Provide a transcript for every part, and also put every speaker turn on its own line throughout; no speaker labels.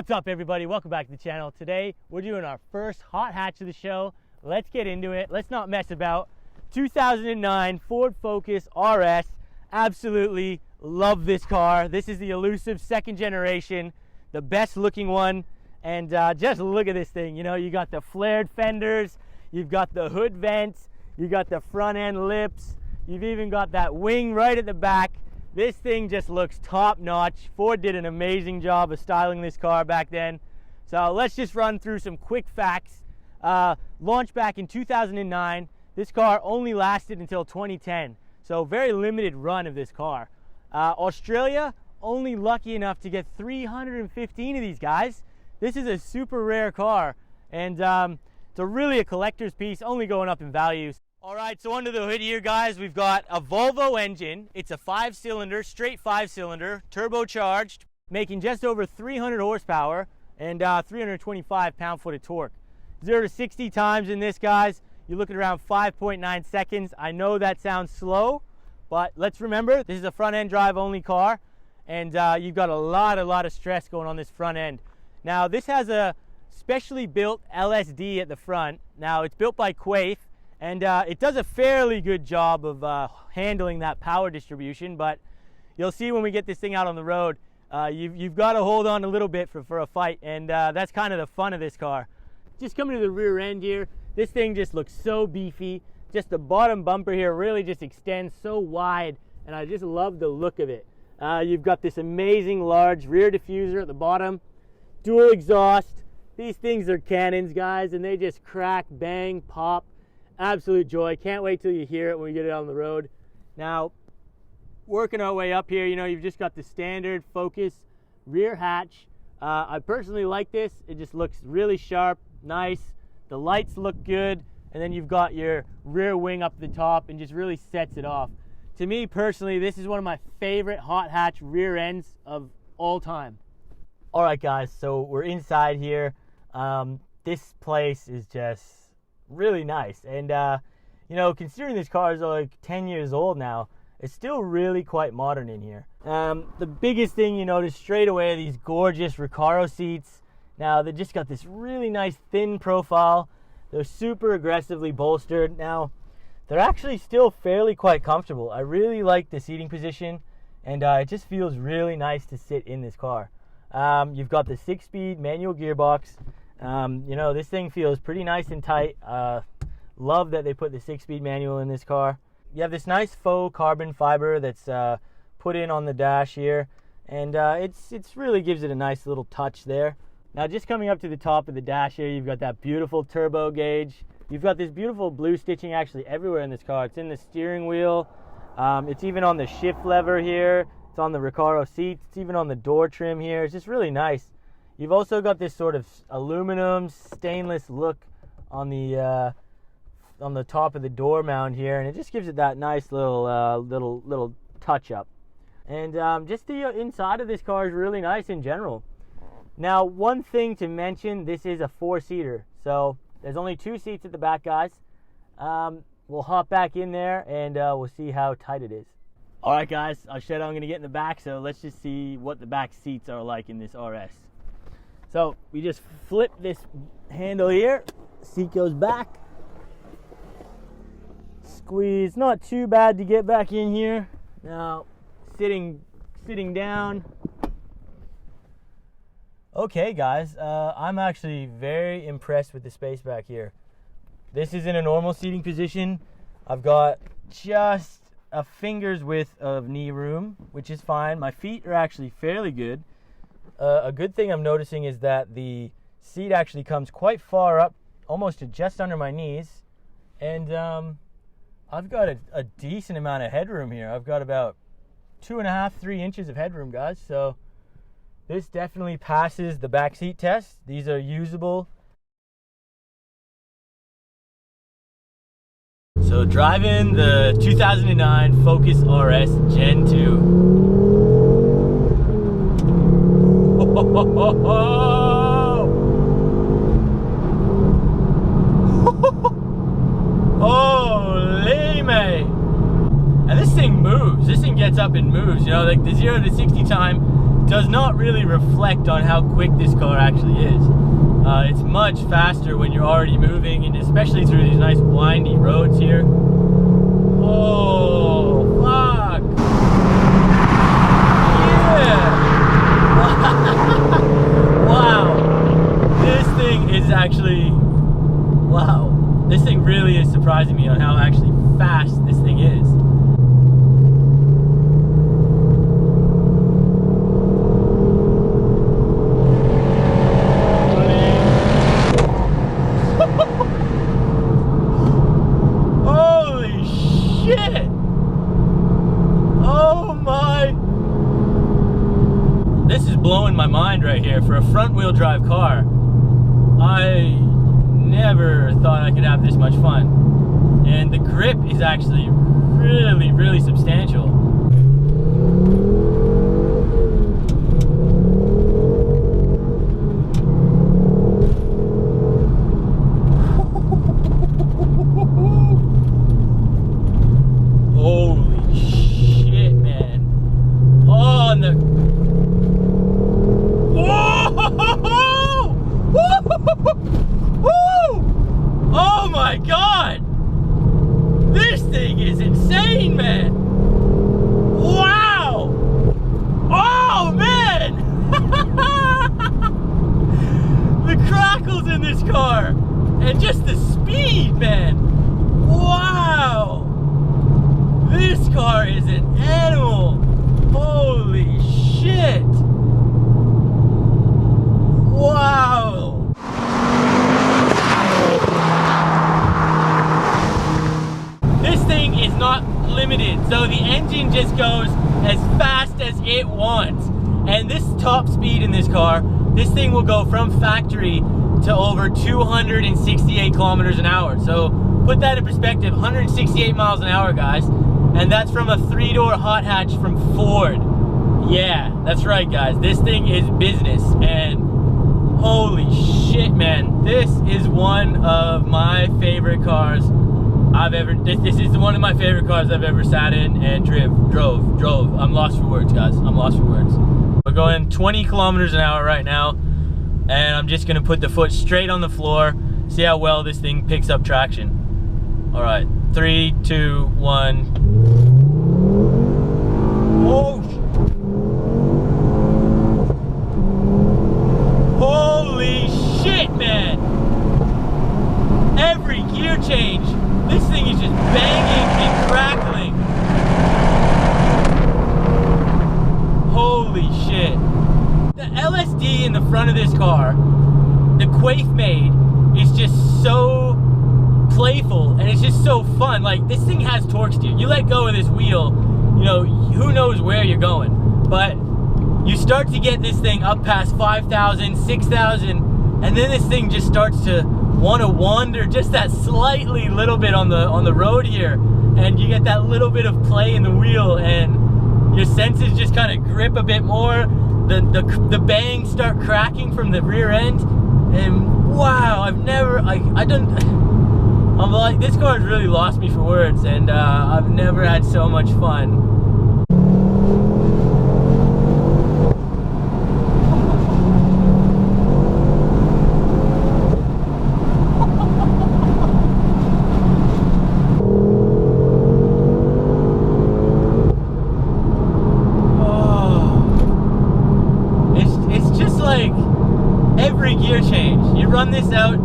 What's up, everybody? Welcome back to the channel. Today we're doing our first hot hatch of the show. Let's get into it. Let's not mess about. 2009 Ford Focus RS. Absolutely love this car. This is the elusive second generation, the best looking one. And just look at this thing. You know, you got the flared fenders, you've got the hood vents, you got the front end lips, you've even got that wing right at the back. This thing just looks top notch. Ford did an amazing job of styling this car back then. So let's just run through some quick facts. Launched back in 2009. This car only lasted until 2010. So very limited run of this car. Australia, only lucky enough to get 315 of these guys. This is a super rare car, and it's really a collector's piece, only going up in values. All right, so under the hood here, guys, we've got a Volvo engine. It's a 5-cylinder, straight 5-cylinder, turbocharged, making just over 300 horsepower and 325 pound-foot of torque. 0 to 60 times in this, guys, you're looking around 5.9 seconds. I know that sounds slow, but let's remember, this is a front-end drive only car, and you've got a lot of stress going on this front end. Now, this has a specially built LSD at the front. Now, it's built by Quaife, and it does a fairly good job of handling that power distribution, but you'll see when we get this thing out on the road, you've got to hold on a little bit for a fight, and that's kind of the fun of this car. Just coming to the rear end here, this thing just looks so beefy. Just the bottom bumper here really just extends so wide, and I just love the look of it. You've got this amazing large rear diffuser at the bottom, dual exhaust. These things are cannons, guys, and they just crack, bang, pop. Absolute joy. Can't wait till you hear it when we get it on the road. Now, working our way up here, you know, you've just got the standard Focus rear hatch. I personally like this. It just looks really sharp, nice. The lights look good, and then you've got your rear wing up the top and just really sets it off. To me personally, this is one of my favorite hot hatch rear ends of all time. All right, guys, so we're inside here. This place is just really nice, and you know, considering this car is like 10 years old now, it's still really quite modern in here. The biggest thing you notice straight away are these gorgeous Recaro seats. Now, they just got this really nice thin profile. They're super aggressively bolstered. Now, they're actually still fairly quite comfortable. I really like the seating position, and it just feels really nice to sit in this car. You've got the 6-speed manual gearbox. You know, this thing feels pretty nice and tight. Love that they put the 6-speed manual in this car. You have this nice faux carbon fiber that's put in on the dash here, and it's really gives it a nice little touch there. Now, just coming up to the top of the dash here, you've got that beautiful turbo gauge. You've got this beautiful blue stitching actually everywhere in this car. It's in the steering wheel. It's even on the shift lever here. It's on the Recaro seats. It's even on the door trim here. It's just really nice. You've also got this sort of aluminum stainless look on the top of the door mount here, and it just gives it that nice little touch up. And just the inside of this car is really nice in general. Now, one thing to mention, this is a 4-seater, so there's only 2 seats at the back, guys. We'll hop back in there and we'll see how tight it is. All right, guys, I said I'm going to get in the back, so let's just see what the back seats are like in this RS. So we just flip this handle here, seat goes back, squeeze, not too bad to get back in here. Now, sitting down. Okay, guys, I'm actually very impressed with the space back here. This is in a normal seating position. I've got just a finger's width of knee room, which is fine. My feet are actually fairly good. A good thing I'm noticing is that the seat actually comes quite far up, almost to just under my knees. And I've got a decent amount of headroom here. I've got about 2.5, 3 inches of headroom, guys. So this definitely passes the back seat test. These are usable. So driving the 2009 Focus RS Gen 2. Holy mate! And this thing moves. This thing gets up and moves. You know, like the 0 to 60 time does not really reflect on how quick this car actually is. It's much faster when you're already moving, and especially through these nice windy roads here. Oh, fuck! Yeah! Wow! This thing is actually... Wow! This thing really is surprising me on how actually fast this thing is. Blowing my mind right here. For a front-wheel drive car, I never thought I could have this much fun, and the grip is actually really substantial. Holy shit, man. Oh, and the oh my god! This thing is insane, man! Wow! Oh man! The crackles in this car! And just the speed, man! Wow! This car is an animal! Holy shit! Wow! This thing is not limited, so the engine just goes as fast as it wants. And this top speed in this car, this thing will go from factory to over 268 kilometers an hour. So put that in perspective, 168 miles an hour, guys. And that's from a 3-door hot hatch from Ford. Yeah, that's right, guys. This thing is business, and holy shit, man. This is one of my favorite cars I've ever, this is one of my favorite cars I've ever sat in and drove. I'm lost for words, guys. I'm lost for words. We're going 20 kilometers an hour right now, and I'm just gonna put the foot straight on the floor, see how well this thing picks up traction. All right, 3, 2, 1. Oh, holy shit, man. Every gear change, this thing is just banging and crackling. Holy shit. The LSD in the front of this car, the Quaife made, is just so playful, and it's just so fun. Like, this thing has torque steer. You let go of this wheel, you know, who knows where you're going. But you start to get this thing up past 5,000, 6,000, and then this thing just starts to want to wander just that slightly little bit on the road here, and you get that little bit of play in the wheel, and your senses just kind of grip a bit more. The bangs start cracking from the rear end, and wow, I'm like, this car has really lost me for words, and I've never had so much fun. Every gear change, you run this out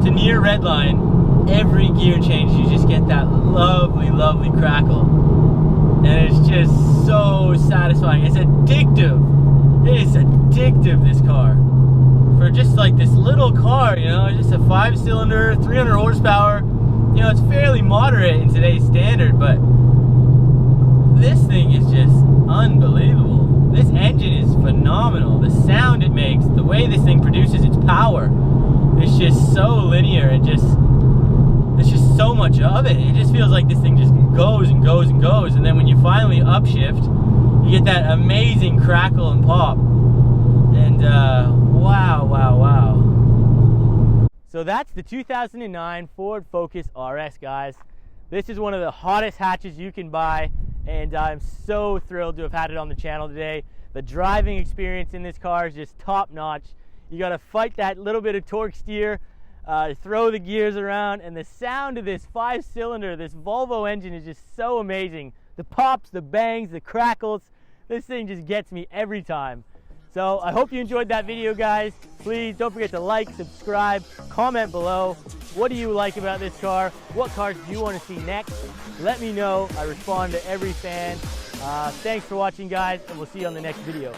to near redline, every gear change you just get that lovely crackle, and it's just so satisfying. It's addictive. It is addictive, this car, for just like this little car, you know, just a 5-cylinder, 300 horsepower. You know, it's fairly moderate in today's standard, but this thing is just unbelievable. This engine is phenomenal. The sound it makes, the way this thing produces its power, it's just so linear, and there's just so much of it. It just feels like this thing just goes and goes and goes, and then when you finally upshift, you get that amazing crackle and pop. And wow. So that's the 2009 Ford Focus RS, guys. This is one of the hottest hatches you can buy, and I'm so thrilled to have had it on the channel today. The driving experience in this car is just top notch. You got to fight that little bit of torque steer, throw the gears around, and the sound of this 5-cylinder, this Volvo engine is just so amazing. The pops, the bangs, the crackles, this thing just gets me every time. So I hope you enjoyed that video, guys. Please don't forget to like, subscribe, comment below. What do you like about this car? What cars do you want to see next? Let me know. I respond to every fan. Thanks for watching, guys, and we'll see you on the next video.